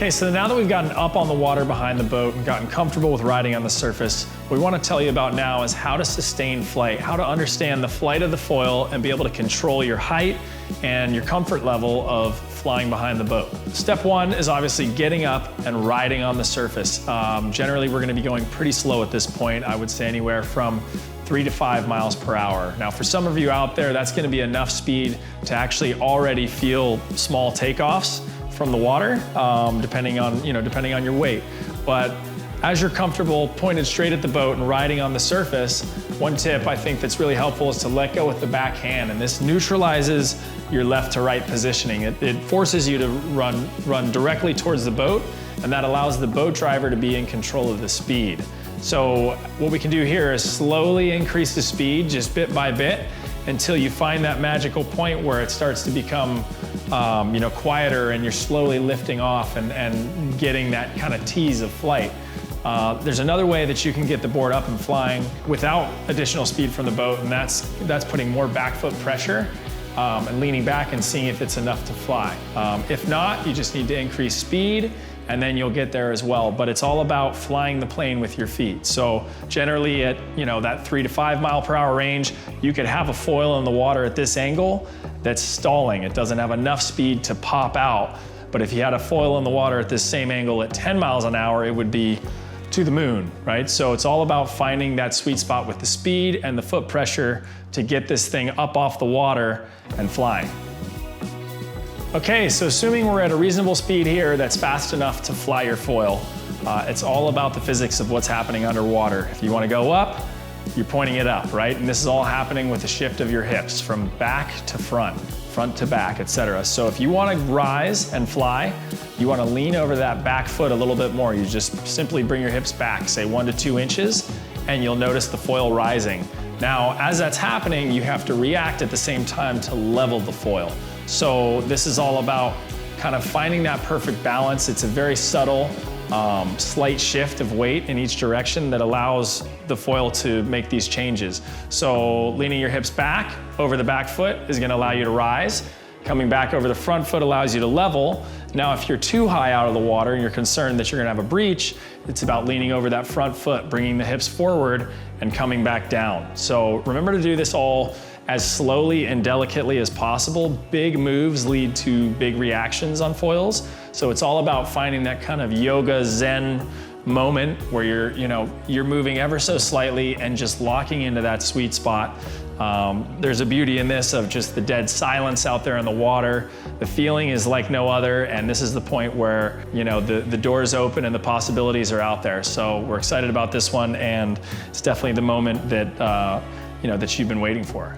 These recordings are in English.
Okay, so now that we've gotten up on the water behind the boat and gotten comfortable with riding on the surface, what we want to tell you about now is how to sustain flight, how to understand the flight of the foil and be able to control your height and your comfort level of flying behind the boat. Step one is obviously getting up and riding on the surface. Generally, we're going to be going pretty slow at this point. I would say anywhere from 3 to 5 miles per hour. Now, for some of you out there, that's going to be enough speed to actually already feel small takeoffs from the water, depending on your weight. But as you're comfortable pointed straight at the boat and riding on the surface, one tip I think that's really helpful is to let go with the back hand, and this neutralizes your left to right positioning. It forces you to run directly towards the boat, and that allows the boat driver to be in control of the speed. So what we can do here is slowly increase the speed just bit by bit until you find that magical point where it starts to become quieter and you're slowly lifting off and getting that kind of tease of flight. There's another way that you can get the board up and flying without additional speed from the boat, and that's putting more back foot pressure and leaning back and seeing if it's enough to fly. If not, you just need to increase speed and then you'll get there as well. But it's all about flying the plane with your feet. So generally at that 3 to 5 mile per hour range, you could have a foil in the water at this angle that's stalling. It doesn't have enough speed to pop out. But if you had a foil in the water at this same angle at 10 miles an hour, it would be to the moon, right? So it's all about finding that sweet spot with the speed and the foot pressure to get this thing up off the water and flying. Okay, so assuming we're at a reasonable speed here that's fast enough to fly your foil, it's all about the physics of what's happening underwater. If you want to go up, you're pointing it up, right? And this is all happening with the shift of your hips from back to front to back, etc. So if you want to rise and fly, you want to lean over that back foot a little bit more. You just simply bring your hips back, say 1 to 2 inches, and you'll notice the foil rising. Now, as that's happening, you have to react at the same time to level the foil. So this is all about kind of finding that perfect balance. It's a very subtle, slight shift of weight in each direction that allows the foil to make these changes. So leaning your hips back over the back foot is going to allow you to rise. Coming back over the front foot allows you to level. Now, if you're too high out of the water and you're concerned that you're going to have a breach, it's about leaning over that front foot, bringing the hips forward and coming back down. So remember to do this all as slowly and delicately as possible. Big moves lead to big reactions on foils. So it's all about finding that kind of yoga zen moment where you're moving ever so slightly and just locking into that sweet spot. There's a beauty in this of just the dead silence out there in the water. The feeling is like no other, and this is the point where the doors open and the possibilities are out there. So we're excited about this one, and it's definitely the moment that that you've been waiting for.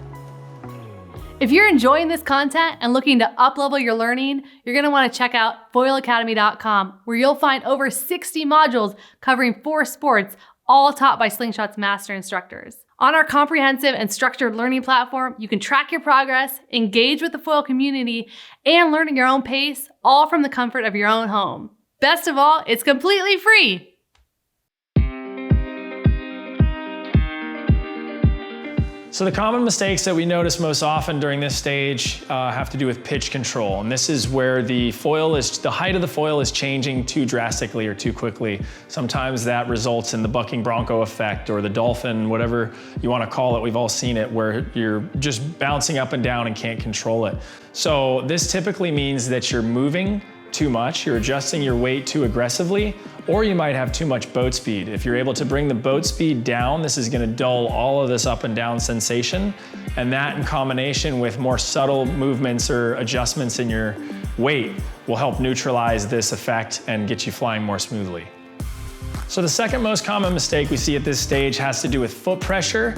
If you're enjoying this content and looking to up-level your learning, you're going to want to check out foilacademy.com, where you'll find over 60 modules covering 4 sports, all taught by Slingshot's master instructors. On our comprehensive and structured learning platform, you can track your progress, engage with the foil community, and learn at your own pace, all from the comfort of your own home. Best of all, it's completely free. So the common mistakes that we notice most often during this stage have to do with pitch control. And this is where the height of the foil is changing too drastically or too quickly. Sometimes that results in the bucking bronco effect or the dolphin, whatever you want to call it. We've all seen it where you're just bouncing up and down and can't control it. So this typically means that you're moving too much, you're adjusting your weight too aggressively, or you might have too much boat speed. If you're able to bring the boat speed down, this is going to dull all of this up and down sensation, and that in combination with more subtle movements or adjustments in your weight will help neutralize this effect and get you flying more smoothly. So the second most common mistake we see at this stage has to do with foot pressure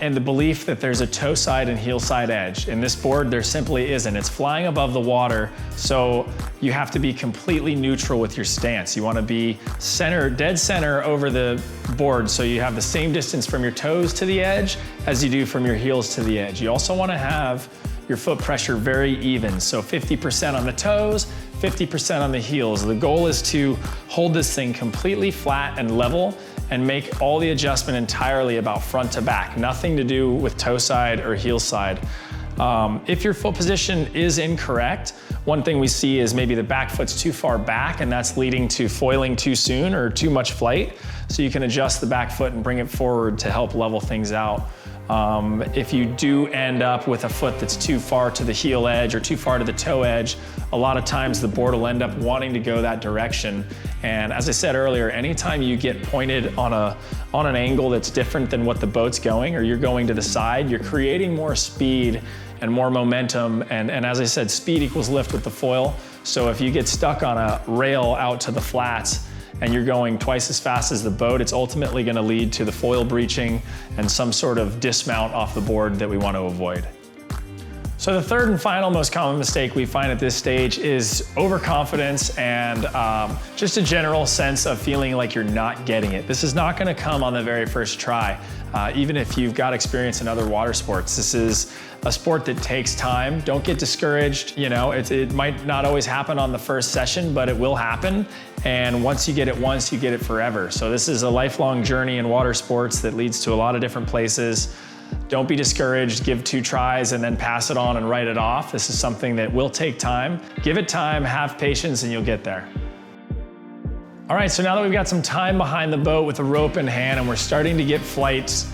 and the belief that there's a toe side and heel side edge. In this board, there simply isn't. It's flying above the water, so you have to be completely neutral with your stance. You want to be dead center over the board, so you have the same distance from your toes to the edge as you do from your heels to the edge. You also want to have your foot pressure very even, so 50% on the toes, 50% on the heels. The goal is to hold this thing completely flat and level and make all the adjustment entirely about front to back, nothing to do with toe side or heel side. If your foot position is incorrect, one thing we see is maybe the back foot's too far back, and that's leading to foiling too soon or too much flight. So you can adjust the back foot and bring it forward to help level things out. If you do end up with a foot that's too far to the heel edge or too far to the toe edge, a lot of times the board will end up wanting to go that direction. And as I said earlier, anytime you get pointed on an angle that's different than what the boat's going, or you're going to the side, you're creating more speed and more momentum. And as I said, speed equals lift with the foil. So if you get stuck on a rail out to the flats, and you're going twice as fast as the boat, it's ultimately gonna lead to the foil breaching and some sort of dismount off the board that we want to avoid. So the third and final most common mistake we find at this stage is overconfidence and just a general sense of feeling like you're not getting it. This is not gonna come on the very first try, even if you've got experience in other water sports. This is a sport that takes time. Don't get discouraged. You know, it might not always happen on the first session, but it will happen. And once you get it once, you get it forever. So this is a lifelong journey in water sports that leads to a lot of different places. Don't be discouraged, give 2 tries and then pass it on and write it off. This is something that will take time. Give it time, have patience, and you'll get there. All right, so now that we've got some time behind the boat with a rope in hand and we're starting to get flights,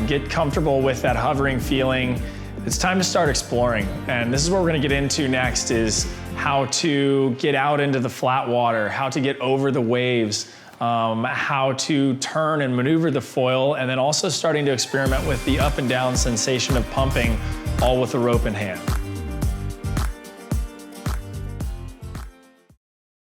get comfortable with that hovering feeling, it's time to start exploring. And this is what we're gonna get into next, is how to get out into the flat water, how to get over the waves, how to turn and maneuver the foil, and then also starting to experiment with the up and down sensation of pumping, all with a rope in hand.